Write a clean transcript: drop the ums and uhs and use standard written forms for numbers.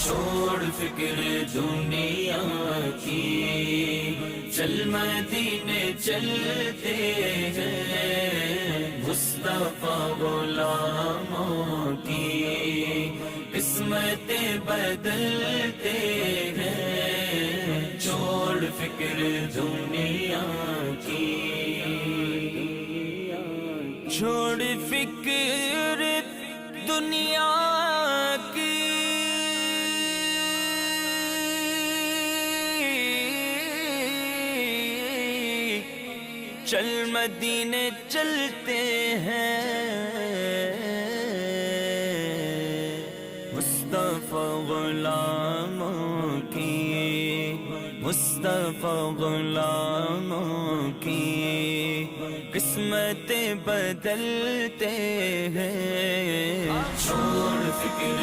چھوڑ فکر دنیا کی، چل مدینے چلتے ہیں مصطفیٰ غلاموں کی، قسمتیں بدلتے ہیں چھوڑ فکر دنیا کی، چھوڑ فکر دنیا کی، چل مدینے چلتے ہیں مصطفیٰ غلاموں کی، مصطفیٰ غلاموں کی، قسمتیں بدلتے ہیں چھوڑ فکر